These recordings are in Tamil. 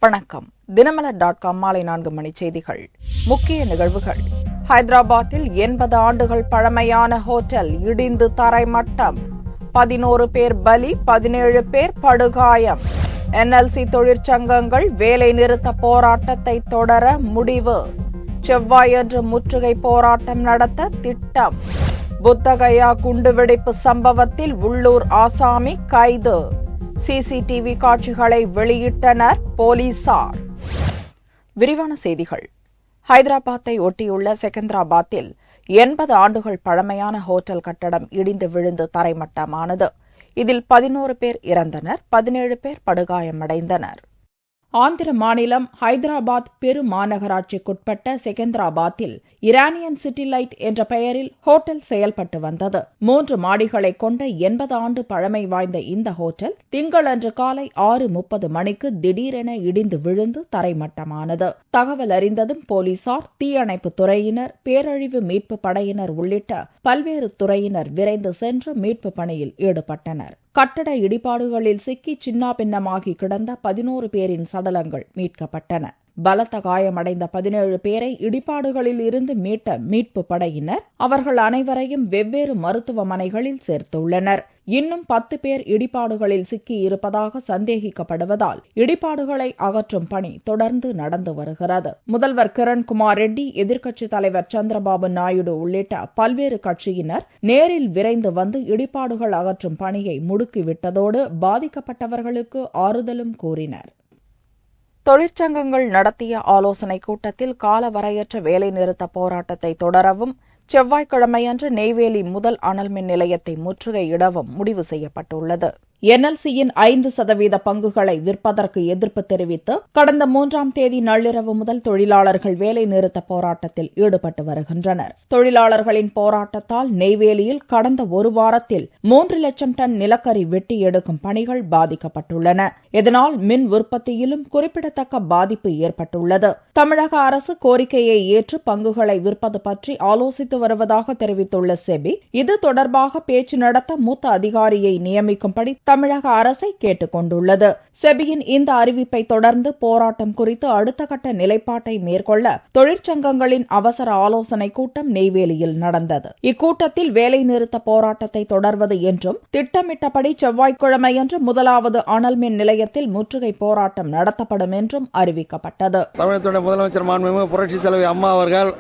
வணக்கம். தினமலர்.com மாலை 4 மணி செய்திகள். முக்கிய நிகழ்வுகள். ஹைதராபாத்தில் 80 ஆண்டுகள் பழமையான ஹோட்டல் இடிந்து தரைமட்டம். 11 பேர் பலி, 17 பேர் படுகாயம். NLC தொழிற்சங்கங்கள் வேலை நிறுத்த போராட்டத்தை தொடர முடிவு. செவ்வாயன்று முற்றுகை போராட்டம் நடத்த திட்டம். புத்தகயா குண்டுவெடிப்பு சம்பவத்தில் உள்ளூர் ஆசாமி கைது. CCTV காட்சிகளை வெளியிட்டனர் போலீசார். விரிவான செய்திகள். ஹைதராபாத்தை ஒட்டியுள்ள செகந்திராபாத்தில் 80 ஆண்டுகள் பழமையான ஹோட்டல் கட்டடம் இடிந்து விழுந்து தரைமட்டமானது. இதில் 11 பேர் இறந்தனர், 17 பேர் படுகாயமடைந்தனர். ஆந்திர மாநிலம் ஹைதராபாத் பெருமாநகராட்சிக்குட்பட்ட செகந்திராபாத்தில் இரானியன் சிட்டி லைட் என்ற பெயரில் ஹோட்டல் செயல்பட்டு வந்தது. 3 மாடிகளை கொண்ட 80 ஆண்டு பழமை வாய்ந்த இந்த ஹோட்டல் திங்களன்று காலை 6:30 மணிக்கு திடீரென இடிந்து விழுந்து தரைமட்டமானது. தகவல் அறிந்ததும் போலீசார், தீயணைப்பு துறையினர், பேரழிவு மீட்பு படையினர் உள்ளிட்ட பல்வேறு துறையினர் விரைந்து சென்று மீட்பு பணியில் ஈடுபட்டனர். கட்டட இடிபாடுகளில் சிக்கி சின்னாபின்னமாகி கிடந்த 11 பேரின் சடலங்கள் மீட்கப்பட்டன. பலத்த காயமடைந்த 17 பேரை இடிபாடுகளில் இருந்து மீட்ட மீட்பு படையினர் அவர்கள் அனைவரையும் வெவ்வேறு மருத்துவமனைகளில் சேர்த்துள்ளனர். இன்னும் 10 பேர் இடிபாடுகளில் சிக்கி இருப்பதாக சந்தேகிக்கப்படுவதால் இடிபாடுகளை அகற்றும் பணி தொடர்ந்து நடந்து வருகிறது. முதல்வர் கிரண்குமார் ரெட்டி, எதிர்க்கட்சித் தலைவர் சந்திரபாபு நாயுடு உள்ளிட்ட பல்வேறு கட்சியினர் நேரில் விரைந்து வந்து இடிபாடுகள் அகற்றும் பணியை முடுக்கிவிட்டதோடு பாதிக்கப்பட்டவர்களுக்கு ஆறுதலும் கூறினர். தொழிற்சங்கங்கள் நடத்திய ஆலோசனைக் கூட்டத்தில் காலவரையற்ற வேலைநிறுத்த போராட்டத்தை தொடரவும், செவ்வாய்க்கிழமையன்று நெய்வேலி முதல் அனல் மின் நிலையத்தை முற்றுகையிடவும் முடிவு செய்யப்பட்டுள்ளது. NLC-யின் 5% பங்குகளை விற்பதற்கு எதிர்ப்பு தெரிவித்து கடந்த 3ஆம் தேதி நள்ளிரவு முதல் தொழிலாளர்கள் வேலை நிறுத்த போராட்டத்தில் ஈடுபட்டு வருகின்றனர். தொழிலாளர்களின் போராட்டத்தால் நெய்வேலியில் கடந்த ஒரு வாரத்தில் 3 லட்சம் டன் நிலக்கரி வெட்டி எடுக்கும் பணிகள் பாதிக்கப்பட்டுள்ளன. இதனால் மின் உற்பத்தியிலும் குறிப்பிடத்தக்க பாதிப்பு ஏற்பட்டுள்ளது. தமிழக அரசு கோரிக்கையை ஏற்று பங்குகளை விற்பது பற்றி ஆலோசித்து வருவதாக தெரிவித்துள்ள செபி, இது தொடர்பாக பேச்சு நடத்த மூத்த அதிகாரியை நியமிக்கும்படி தமிழக அரசை கேட்டுக் கொண்டுள்ளது. செபியின் இந்த அறிவிப்பை தொடர்ந்து போராட்டம் குறித்து அடுத்த கட்ட நிலைப்பாட்டை மேற்கொள்ள தொழிற்சங்கங்களின் அவசர ஆலோசனைக் கூட்டம் நெய்வேலியில் நடந்தது. இக்கூட்டத்தில் வேலை நிறுத்த போராட்டத்தை தொடர்வது என்றும், திட்டமிட்டபடி செவ்வாய்க்கிழமையன்று முதலாவது அனல் மின் நிலையத்தில் முற்றுகை போராட்டம் நடத்தப்படும் என்றும் அறிவிக்கப்பட்டது. தமிழகத்துடைய முதலமைச்சர் மாண்புமிகு புரட்சித் தலைவி அம்மா அவர்கள்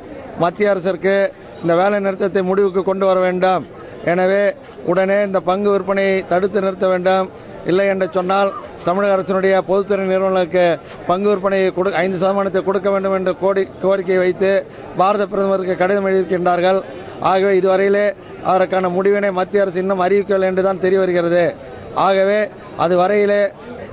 மத்திய அரசிற்கு இந்த வேலை நிறுத்தத்தை முடிவுக்கு கொண்டு வர வேண்டும். எனவே உடனே இந்த பங்கு விற்பனையை தடுத்து நிறுத்த வேண்டும். இல்லை என்று சொன்னால் தமிழக அரசினுடைய பொதுத்துறை நிறுவனங்களுக்கு பங்கு விற்பனையை 5% கொடுக்க வேண்டும் என்ற கோரிக்கை வைத்து பாரத பிரதமருக்கு கடிதம் எழுதியிருக்கின்றார்கள். ஆகவே இதுவரையிலே அதற்கான முடிவினை மத்திய அரசு இன்னும் அறிவிக்கவில்லை என்றுதான் தெரிய வருகிறது. ஆகவே அது வரையிலே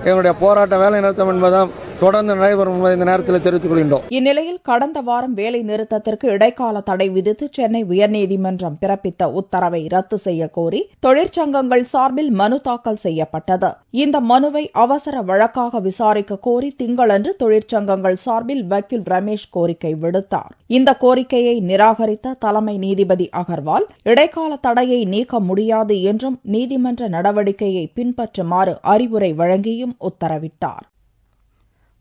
எங்களுடைய போராட்ட வேலை நிறுத்தம் என்பதும் தொடர்ந்து நடைபெறும் என்பதை இந்த நேரத்தில் தெரிவித்துக் கொள்கின்றோம். இந்நிலையில் கடந்த வாரம் வேலை நிறுத்தத்திற்கு இடைக்கால தடை விதித்து சென்னை உயர்நீதிமன்றம் பிறப்பித்த உத்தரவை ரத்து செய்ய கோரி தொழிற்சங்கங்கள் சார்பில் மனு தாக்கல் செய்யப்பட்டது. இந்த மனுவை அவசர வழக்காக விசாரிக்க கோரி திங்களன்று தொழிற்சங்கங்கள் சார்பில் வக்கீல் ரமேஷ் கோரிக்கை விடுத்தார். இந்த கோரிக்கையை நிராகரித்த தலைமை நீதிபதி அகர்வால், இடைக்கால தடையை நீக்க முடியாது என்றும் நீதிமன்ற நடவடிக்கையை பின்பற்றுமாறு அறிவுரை வழங்கியும் உத்தரவிட்டார்.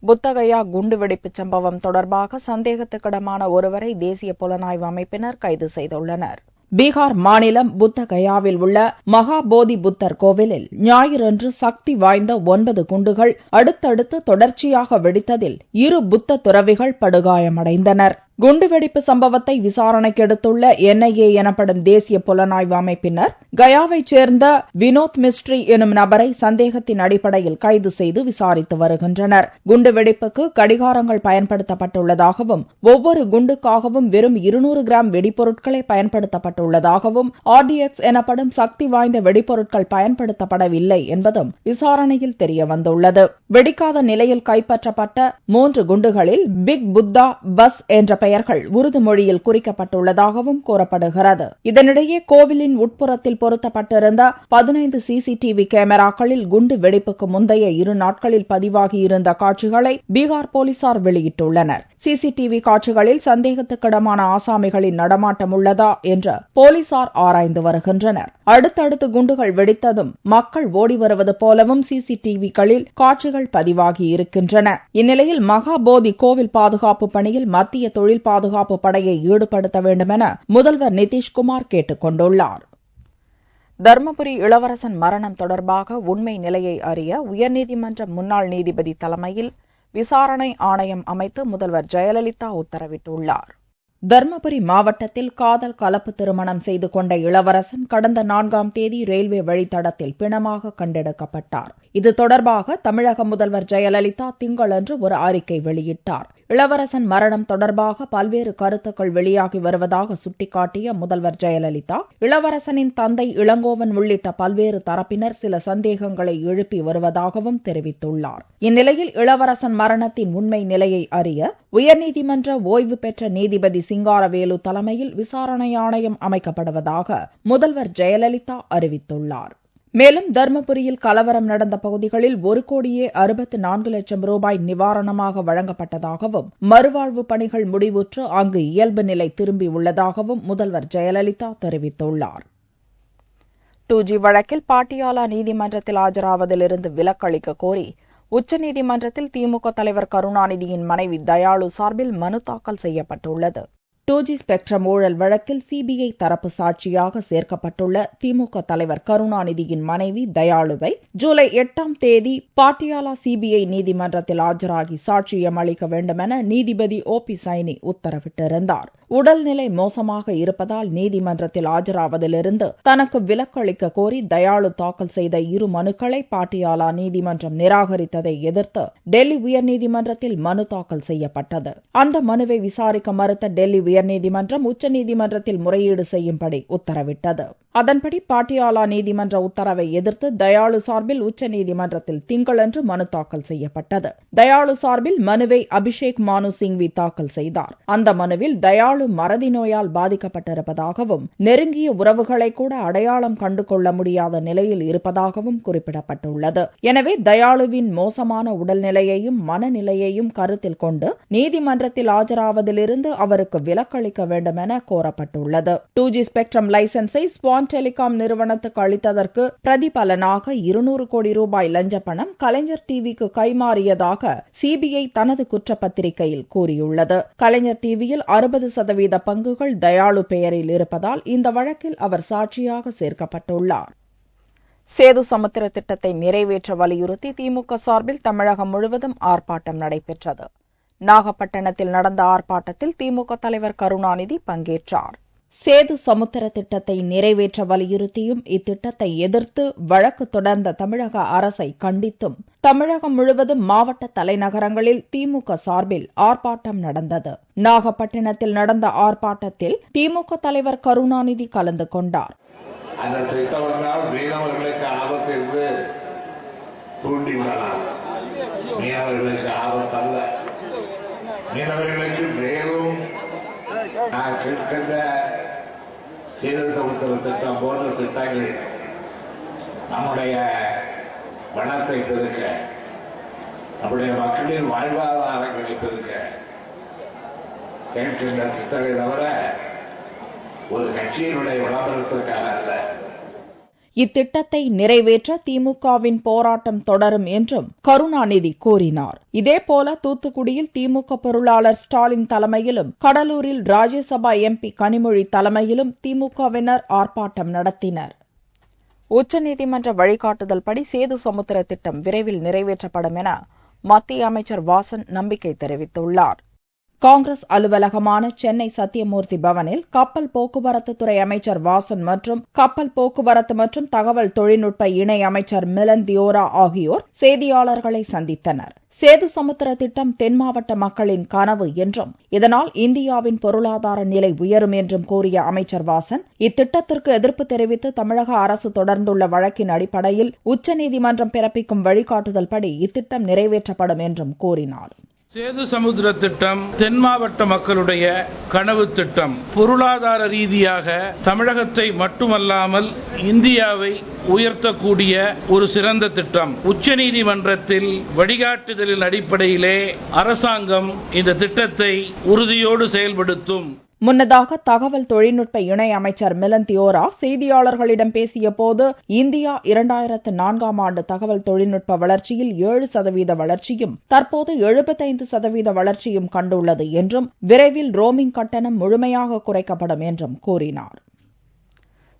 புத்தகயா குண்டுவெடிப்பு சம்பவம் தொடர்பாக சந்தேகத்துக்கிடமான ஒருவரை தேசிய புலனாய்வு அமைப்பினர் கைது செய்துள்ளனர். பீகார் மாநிலம் புத்தகயாவில் உள்ள மகாபோதி புத்தர் கோவிலில் ஞாயிறன்று சக்தி வாய்ந்த 9 குண்டுகள் அடுத்தடுத்து தொடர்ச்சியாக வெடித்ததில் 2 புத்த துறவிகள் படுகாயமடைந்தனர். குண்டுவெடிப்பு சம்பவத்தை விசாரணைக்கு எடுத்துள்ள NIA எனப்படும் தேசிய புலனாய்வு அமைப்பினர் கயாவைச் சேர்ந்த வினோத் மிஸ்ட்ரி எனும் நபரை சந்தேகத்தின் அடிப்படையில் கைது செய்து விசாரித்து வருகின்றனர். குண்டுவெடிப்புக்கு கடிகாரங்கள் பயன்படுத்தப்பட்டுள்ளதாகவும், ஒவ்வொரு குண்டுக்காகவும் வெறும் 200 கிராம் வெடிப்பொருட்களே பயன்படுத்தப்பட்டுள்ளதாகவும், RDX எனப்படும் சக்தி வாய்ந்த வெடிப்பொருட்கள் பயன்படுத்தப்படவில்லை என்பதும் விசாரணையில் தெரியவந்துள்ளது. வெடிக்காத நிலையில் கைப்பற்றப்பட்ட 3 குண்டுகளில் பிக் புத்தா பஸ் என்ற பெயர் பெயர்கள் உருதுமொழியில் குறிக்கப்பட்டுள்ளதாகவும் கூறப்படுகிறது. இதனிடையே கோவிலின் உட்புறத்தில் பொருத்தப்பட்டிருந்த 15 சிசிடிவி கேமராக்களில் குண்டு வெடிப்புக்கு முந்தைய 2 நாட்களில் பதிவாகியிருந்த காட்சிகளை பீகார் போலீசார் வெளியிட்டுள்ளனர். சிசிடிவி காட்சிகளில் சந்தேகத்துக்கிடமான ஆசாமிகளின் நடமாட்டம் உள்ளதா என்று போலீசார் ஆராய்ந்து வருகின்றனர். அடுத்தடுத்து குண்டுகள் வெடித்ததும் மக்கள் ஓடி வருவது போலவும் சிசிடிவிகளில் காட்சிகள் பதிவாகியிருக்கின்றன. இந்நிலையில் மகாபோதி கோவில் பாதுகாப்பு பணியில் மத்திய தொழில் பாதுகாப்பு படையை ஈடுபடுத்த வேண்டுமென முதல்வர் நிதிஷ்குமார் கேட்டுக் கொண்டுள்ளார். தர்மபுரி இளவரசன் மரணம் தொடர்பாக உண்மை நிலையை அறிய உயர்நீதிமன்ற முன்னாள் நீதிபதி தலைமையில் விசாரணை ஆணையம் அமைத்து முதல்வர் ஜெயலலிதா உத்தரவிட்டுள்ளார். தர்மபுரி மாவட்டத்தில் காதல் கலப்பு திருமணம் செய்து கொண்ட இளவரசன் கடந்த 4ஆம் தேதி ரயில்வே வழித்தடத்தில் பிணமாக கண்டெடுக்கப்பட்டார். இது தொடர்பாக தமிழக முதல்வர் ஜெயலலிதா திங்களன்று ஒரு அறிக்கை வெளியிட்டார். இளவரசன் மரணம் தொடர்பாக பல்வேறு கருத்துக்கள் வெளியாகி வருவதாக சுட்டிக்காட்டிய முதல்வர் ஜெயலலிதா, இளவரசனின் தந்தை இளங்கோவன் உள்ளிட்ட பல்வேறு தரப்பினர் சில சந்தேகங்களை எழுப்பி வருவதாகவும் தெரிவித்துள்ளார். இந்நிலையில் இளவரசன் மரணத்தின் உண்மை நிலையை அறிய உயர்நீதிமன்ற ஓய்வு பெற்ற நீதிபதி சிங்காரவேலு தலைமையில் விசாரணை ஆணையம் அமைக்கப்படுவதாக முதல்வர் ஜெயலலிதா அறிவித்துள்ளார். மேலும் தர்மபுரியில் கலவரம் நடந்த பகுதிகளில் 1,64,00,000 ரூபாய் நிவாரணமாக வழங்கப்பட்டதாகவும் மறுவாழ்வு பணிகள் முடிவுற்று அங்கு இயல்பு நிலை திரும்பியுள்ளதாகவும் முதல்வர் ஜெயலலிதா தெரிவித்துள்ளார். 2G வழக்கில் பாட்டியாலா நீதிமன்றத்தில் ஆஜராவதிலிருந்து விலக்களிக்க கோரி உச்சநீதிமன்றத்தில் திமுக தலைவர் கருணாநிதியின் மனைவி தயாளு சார்பில் மனு தாக்கல் செய்யப்பட்டுள்ளது. 2G ஸ்பெக்ட்ரம் ஊழல் வழக்கில் சிபிஐ தரப்பு சாட்சியாக சேர்க்கப்பட்டுள்ள திமுக தலைவர் கருணாநிதியின் மனைவி தயாளுவை ஜூலை 8ஆம் தேதி பாட்டியாலா சிபிஐ நீதிமன்றத்தில் ஆஜராகி சாட்சியம் அளிக்க வேண்டுமென நீதிபதி OP சைனி உத்தரவிட்டிருந்தார். உடல்நிலை மோசமாக இருப்பதால் நீதிமன்றத்தில் ஆஜராவதிலிருந்து தனக்கு விலக்களிக்க கோரி தயாளு தாக்கல் செய்த 2 மனுக்களை பாட்டியாலா நீதிமன்றம் நிராகரித்ததை எதிர்த்து டெல்லி உயர்நீதிமன்றத்தில் மனு தாக்கல் செய்யப்பட்டது. அந்த மனுவை விசாரிக்க மறுத்த டெல்லி உயர்நீதிமன்றம் உச்சநீதிமன்றத்தில் முறையீடு செய்யும்படி உத்தரவிட்டது. அதன்படி பாட்டியாலா நீதிமன்ற உத்தரவை எதிர்த்து தயாளு சார்பில் உச்சநீதிமன்றத்தில் திங்களன்று மனு தாக்கல் செய்யப்பட்டது. தயாளு சார்பில் மனுவை அபிஷேக் மானு சிங்வி தாக்கல் செய்தார். அந்த மனுவில் தயாளு மறதி நோயால் பாதிக்கப்பட்டிருப்பதாகவும் நெருங்கிய உறவுகளை கூட அடையாளம் கண்டு கொள்ள முடியாத நிலையில் இருப்பதாகவும் குறிப்பிடப்பட்டுள்ளது. எனவே தயாளுவின் மோசமான உடல்நிலையையும் மனநிலையையும் கருத்தில் கொண்டு நீதிமன்றத்தில் ஆஜராவதிலிருந்து அவருக்கு விலக்களிக்க வேண்டும் என கோரப்பட்டுள்ளது. 2G ஸ்பெக்ட்ரம் லைசன்ஸை ஸ்வான் டெலிகாம் நிறுவனத்துக்கு அளித்ததற்கு பிரதிபலனாக 200 கோடி ரூபாய் லஞ்ச பணம் கலைஞர் டிவிக்கு கைமாறியதாக சிபிஐ தனது குற்றப்பத்திரிகையில் கூறியுள்ளது. கலைஞர் டிவியில் 60% பங்குகள் தயாளு பெயரில் இருப்பதால் இந்த வழக்கில் அவர் சாட்சியாக சேர்க்கப்பட்டுள்ளார். சேது சமுத்திர திட்டத்தை நிறைவேற்ற வலியுறுத்தி திமுக சார்பில் தமிழகம் முழுவதும் ஆர்ப்பாட்டம் நடைபெற்றது. நாகப்பட்டினத்தில் நடந்த ஆர்ப்பாட்டத்தில் திமுக தலைவர் கருணாநிதி பங்கேற்றார். சேது சமுத்திர திட்டத்தை நிறைவேற்ற வலியுறுத்தியும் இத்திட்டத்தை எதிர்த்து வழக்கு தொடர்ந்த தமிழக அரசை கண்டித்தும் தமிழகம் முழுவதும் மாவட்ட தலைநகரங்களில் திமுக சார்பில் ஆர்ப்பாட்டம் நடந்தது. நாகப்பட்டினத்தில் நடந்த ஆர்ப்பாட்டத்தில் திமுக தலைவர் கருணாநிதி கலந்து கொண்டார். அந்த திட்டம் வந்தால் மீனவர்களுக்கு ஆபத்து என்று தூண்டிவிடலாம். மீனவர்களுக்கு ஆபத்து அல்ல. மீனவர்களுக்கு மேலும் நான் கேட்கின்ற சேது சமுத்திர திட்டம் போன்ற திட்டங்கள் நம்முடைய வளத்தை பெருக்க, நம்முடைய மக்களின் வாழ்வாதாரங்களை பெருக்க கேட்கின்ற திட்டங்களை தவிர ஒரு கட்சியினுடைய விளம்பரத்திற்காக அல்ல. இத்திட்டத்தை நிறைவேற்ற திமுகவின் போராட்டம் தொடரும் என்றும் கருணாநிதி கூறினார். இதேபோல தூத்துக்குடியில் திமுக பொருளாளர் ஸ்டாலின் தலைமையிலும் கடலூரில் ராஜ்யசபா MP கனிமொழி தலைமையிலும் திமுகவினர் ஆர்ப்பாட்டம் நடத்தினர். உச்சநீதிமன்ற வழிகாட்டுதல்படி சேது சமுத்திர திட்டம் விரைவில் நிறைவேற்றப்படும் என மத்திய அமைச்சர் வாசன் நம்பிக்கை தெரிவித்துள்ளார். காங்கிரஸ் அலுவலகமான சென்னை சத்தியமூர்த்தி பவனில் கப்பல் போக்குவரத்து துறை அமைச்சர் வாசன் மற்றும் கப்பல் போக்குவரத்து மற்றும் தகவல் தொழில்நுட்ப இணை அமைச்சர் மிலன் தியோரா ஆகியோர் செய்தியாளர்களை சந்தித்தனர். சேது சமுத்திர திட்டம் தென் மாவட்ட மக்களின் கனவு என்றும் இதனால் இந்தியாவின் பொருளாதார நிலை உயரும் என்றும் கூறிய அமைச்சர் வாசன், இத்திட்டத்திற்கு எதிர்ப்பு தெரிவித்து தமிழக அரசு தொடர்ந்துள்ள வழக்கின் அடிப்படையில் உச்சநீதிமன்றம் பிறப்பிக்கும் வழிகாட்டுதல்படி இத்திட்டம் நிறைவேற்றப்படும் என்றும் கூறினார். சேது சமுத்திர திட்டம் தென் மாவட்ட மக்களுடைய கனவு திட்டம். பொருளாதார ரீதியாக தமிழகத்தை மட்டுமல்லாமல் இந்தியாவை உயர்த்தக்கூடிய ஒரு சிறந்த திட்டம். உச்சநீதிமன்றத்தில் வழிகாட்டுதலின் அடிப்படையிலே அரசாங்கம் இந்த திட்டத்தை உறுதியோடு செயல்படுத்தும். முன்னதாக தகவல் தொழில்நுட்ப இணை அமைச்சர் மிலன் தியோரா செய்தியாளர்களிடம் பேசிய போது இந்தியா 2004ஆம் ஆண்டு தகவல் தொழில்நுட்ப வளர்ச்சியில் 7% வளர்ச்சியும் தற்போது 75% வளர்ச்சியும் கண்டுள்ளது என்றும் விரைவில் ரோமிங் கட்டணம் முழுமையாக குறைக்கப்படும் என்றும் கூறினார்.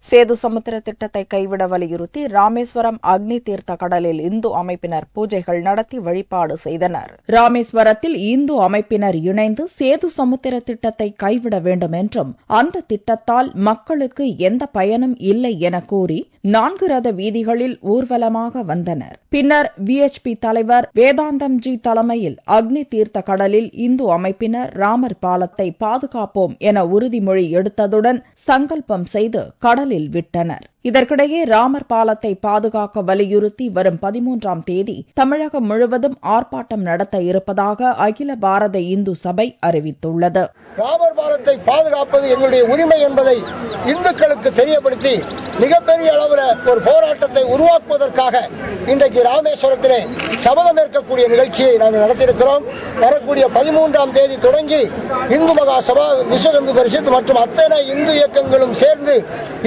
சேது சமுத்திர திட்டத்தை கைவிட வலியுறுத்தி ராமேஸ்வரம் அக்னி தீர்த்த கடலில் இந்து அமைப்பினர் பூஜைகள் நடத்தி வழிபாடு செய்தனர். ராமேஸ்வரத்தில் இந்து அமைப்பினர் இணைந்து சேது சமுத்திர திட்டத்தை கைவிட வேண்டும் என்றும் அந்த திட்டத்தால் மக்களுக்கு எந்த பயனும் இல்லை என கூறி 4 ரத வீதிகளில் ஊர்வலமாக வந்தனர். பின்னர் விஎச்பி தலைவர் வேதாந்தம்ஜி தலைமையில் அக்னி தீர்த்த கடலில் இந்து அமைப்பினர் ராமர் பாலத்தை பாதுகாப்போம் என உறுதிமொழி எடுத்ததுடன் சங்கல்பம் செய்து கடலில் விட்டனர். இதற்கிடையே ராமர் பாலத்தை பாதுகாக்க வலியுறுத்தி வரும் 13ஆம் தேதி தமிழகம் முழுவதும் ஆர்ப்பாட்டம் நடத்த இருப்பதாக அகில பாரத இந்து சபை அறிவித்துள்ளது. ராமர் பாலத்தை பாதுகாப்பது எங்களுடைய உரிமை என்பதை இந்துக்களுக்கு தெரியப்படுத்தி மிகப்பெரிய அளவில் ஒரு போராட்டத்தை உருவாக்குவதற்காக இன்றைக்கு ராமேஸ்வரத்திலே சபதம் ஏற்கக்கூடிய நிகழ்ச்சியை நாங்கள் நடத்தியிருக்கிறோம். வரக்கூடிய 13ஆம் தேதி தொடங்கி இந்து மகா சபா, விஸ்வ இந்து பரிஷத் மற்றும் அத்தனை இந்து இயக்கங்களும் சேர்ந்து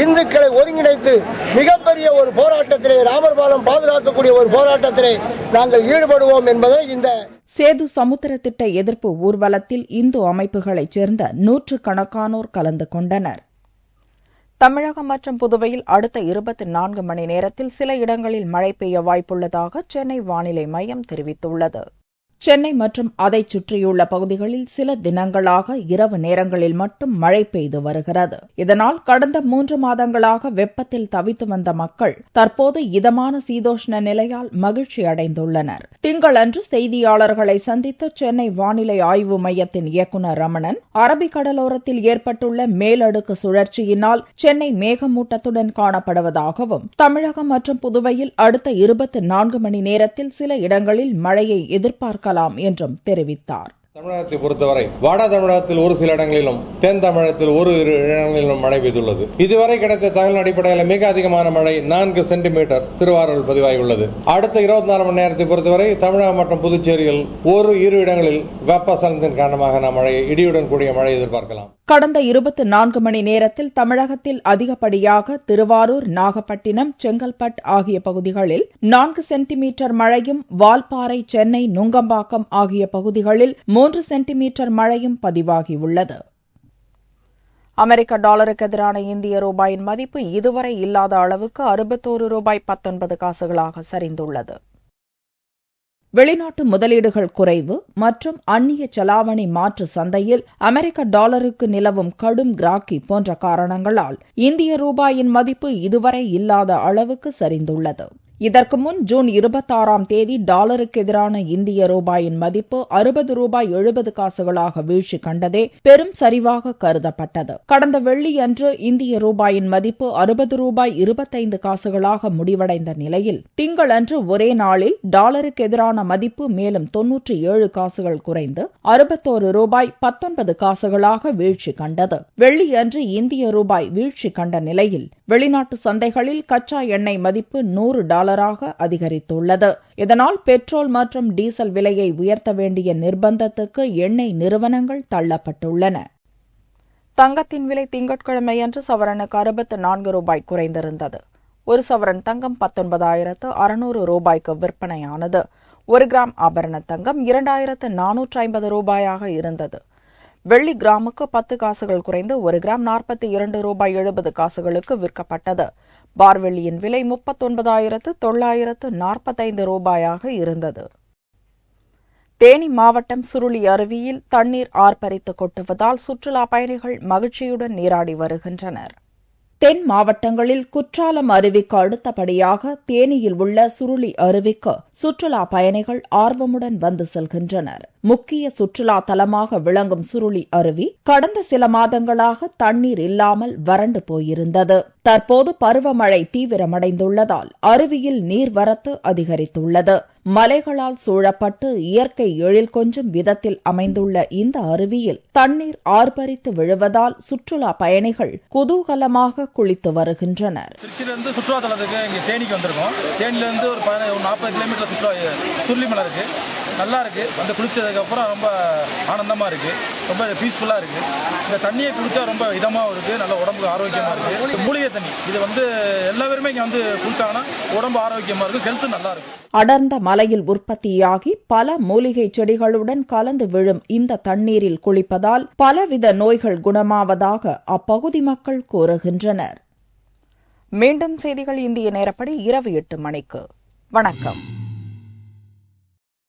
இந்துக்களை ஒருங்கிணைத்து மிகப்பெரிய ஒரு போராட்டத்திலே, ராமர் பாலம் பாதுகாக்கக்கூடிய ஒரு போராட்டத்திலே நாங்கள் ஈடுபடுவோம் என்பதை இந்த சேது சமுத்திர திட்ட எதிர்ப்பு ஊர்வலத்தில் இந்து அமைப்புகளைச் சேர்ந்த 100கணக்கானோர் கலந்து கொண்டனர். தமிழகம் மற்றும் புதுவையில் அடுத்த 24 மணி நேரத்தில் சில இடங்களில் மழை பெய்ய வாய்ப்புள்ளதாக சென்னை வானிலை மையம் தெரிவித்துள்ளது. சென்னை மற்றும் அதைச் சுற்றியுள்ள பகுதிகளில் சில தினங்களாக இரவு நேரங்களில் மட்டும் மழை பெய்து வருகிறது. இதனால் கடந்த 3 மாதங்களாக வெப்பத்தில் தவித்து வந்த மக்கள் தற்போது இதமான சீதோஷ்ண நிலையால் மகிழ்ச்சி அடைந்துள்ளனர். திங்களன்று செய்தியாளர்களை சந்தித்த சென்னை வானிலை ஆய்வு மையத்தின் இயக்குநர் ரமணன், அரபிக்கடலோரத்தில் ஏற்பட்டுள்ள மேலடுக்கு சுழற்சியினால் சென்னை மேகமூட்டத்துடன் காணப்படுவதாகவும் தமிழகம் மற்றும் புதுவையில் அடுத்த 24 மணி நேரத்தில் சில இடங்களில் மழையை எதிர்பார்க்கலாம் என்றும் தெரிவித்தார். தமிழகத்தை பொறுத்தவரை வட தமிழகத்தில் ஒரு சில இடங்களிலும், தென் தமிழகத்தில் ஒரு இடங்களிலும் மழை பெய்துள்ளது. இதுவரை கிடைத்த தகவலின் அடிப்படையில் மிக அதிகமான மழை 4 சென்டிமீட்டர் திருவாரூரில் பதிவாகியுள்ளது. அடுத்த 24 மணி நேரத்தை பொறுத்தவரை தமிழகம் மற்றும் புதுச்சேரியில் இரு இடங்களில் வெப்பசலனத்தின் காரணமாக மழை, இடியுடன் கூடிய மழை எதிர்பார்க்கலாம். கடந்த 24 மணி நேரத்தில் தமிழகத்தில் அதிகப்படியாக திருவாரூர், நாகப்பட்டினம், செங்கல்பட்டு ஆகிய பகுதிகளில் 4 சென்டிமீட்டர் மழையும், வால்பாறை, சென்னை, நுங்கம்பாக்கம் ஆகிய பகுதிகளில் 3 சென்டிமீட்டர் மழையும் பதிவாகியுள்ளது. அமெரிக்க டாலருக்கு எதிரான இந்திய ரூபாயின் மதிப்பு இதுவரை இல்லாத அளவுக்கு 61 ரூபாய் 19 காசுகளாக சரிந்துள்ளது. வெளிநாட்டு முதலீடுகள் குறைவு மற்றும் அந்நிய செலாவணி மாற்று சந்தையில் அமெரிக்க டாலருக்கு நிலவும் கடும் கிராக்கி போன்ற காரணங்களால் இந்திய ரூபாயின் மதிப்பு இதுவரை இல்லாத அளவுக்கு சரிந்துள்ளது. இதற்கு முன் ஜூன் 26ஆம் தேதி டாலருக்கு எதிரான இந்திய ரூபாயின் மதிப்பு 60 ரூபாய் 70 காசுகளாக வீழ்ச்சி கண்டதே பெரும் சரிவாக கருதப்பட்டது. கடந்த வெள்ளியன்று இந்திய ரூபாயின் மதிப்பு 60 ரூபாய் 25 காசுகளாக முடிவடைந்த நிலையில் திங்களன்று ஒரே நாளில் டாலருக்கு எதிரான மதிப்பு மேலும் 97 காசுகள் குறைந்து 61 ரூபாய் 19 காசுகளாக வீழ்ச்சி கண்டது. வெள்ளியன்று இந்திய ரூபாய் வீழ்ச்சி கண்ட நிலையில் வெளிநாட்டு சந்தைகளில் கச்சா எண்ணெய் மதிப்பு $100 அதிகரித்துள்ளது. இதனால் பெட்ரோல் மற்றும் டீசல் விலையை உயர்த்த வேண்டிய நிர்பந்தத்துக்கு எண்ணெய் நிறுவனங்கள் தள்ளப்பட்டுள்ளன. தங்கத்தின் விலை திங்கட்கிழமையன்று சவரனுக்கு 64 ரூபாய் குறைந்திருந்தது. ஒரு சவரன் தங்கம் 19,600 ரூபாய்க்கு விற்பனையானது. 1 கிராம் ஆபரண தங்கம் 2,450 ரூபாயாக இருந்தது. வெள்ளி கிராமுக்கு 10 காசுகள் குறைந்து 1 கிராம் 42 ரூபாய் 70 காசுகளுக்கு விற்கப்பட்டது. பார்வெள்ளியின் விலை 39,945 ரூபாயாக இருந்தது. தேனி மாவட்டம் சுருளி அருவியில் தண்ணீர் ஆர்ப்பரித்து கொட்டுவதால் சுற்றுலா பயணிகள் மகிழ்ச்சியுடன் நீராடி வருகின்றனர். தென் மாவட்டங்களில் குற்றாலம் அருவிக்கு அடுத்தபடியாக தேனியில் உள்ள சுருளி அருவிக்கு சுற்றுலா பயணிகள் ஆர்வமுடன் வந்து செல்கின்றனர். முக்கிய சுற்றுலா தலமாக விளங்கும் சுருளி அருவி கடந்த சில மாதங்களாக தண்ணீர் இல்லாமல் வறண்டு போயிருந்தது. தற்போது பருவமழை தீவிரமடைந்துள்ளதால் அருவியில் நீர்வரத்து அதிகரித்துள்ளது. மலைகளால் சூழப்பட்டு இயற்கை எழில் கொஞ்சும் விதத்தில் அமைந்துள்ள இந்த அருவியில் தண்ணீர் ஆர்ப்பரித்து விழுவதால் சுற்றுலா பயணிகள் குதூகலமாக குளித்து வருகின்றனர். திருச்சியிலிருந்து சுற்றுலா தலத்துக்கு இங்க தேனிக்கு வந்திருக்கோம். தேனியிலிருந்து ஒரு 40 கிலோமீட்டர் சுற்றுலா சுருளிமலை இருக்கு. நல்லா இருக்கு. வந்து குளிச்சதுக்கு அப்புறம் ரொம்ப ஆனந்தமா இருக்கு. ரொம்ப பீஸ்ஃபுல்லா இருக்கு. இந்த தண்ணியை குடிச்சா ரொம்ப இதமாவும் இருக்கு. நல்ல உடம்புக்கு ஆரோக்கியமா இருக்கு. மூலிகை தண்ணி இது வந்து எல்லா பேருமே இங்க வந்து குளிச்சாங்கன்னா உடம்பு ஆரோக்கியமா இருக்கு. ஹெல்த் நல்லா இருக்கு. அடர்ந்த மலையில் உற்பத்தியாகி பல மூலிகை செடிகளுடன் கலந்து விழும் இந்த தண்ணீரில் குளிப்பதால் பலவித நோய்கள் குணமாவதாக அப்பகுதி மக்கள் கூறுகின்றனர். மீண்டும் செய்திகள் இந்திய நேரப்படி இரவு 8 மணிக்கு. வணக்கம்.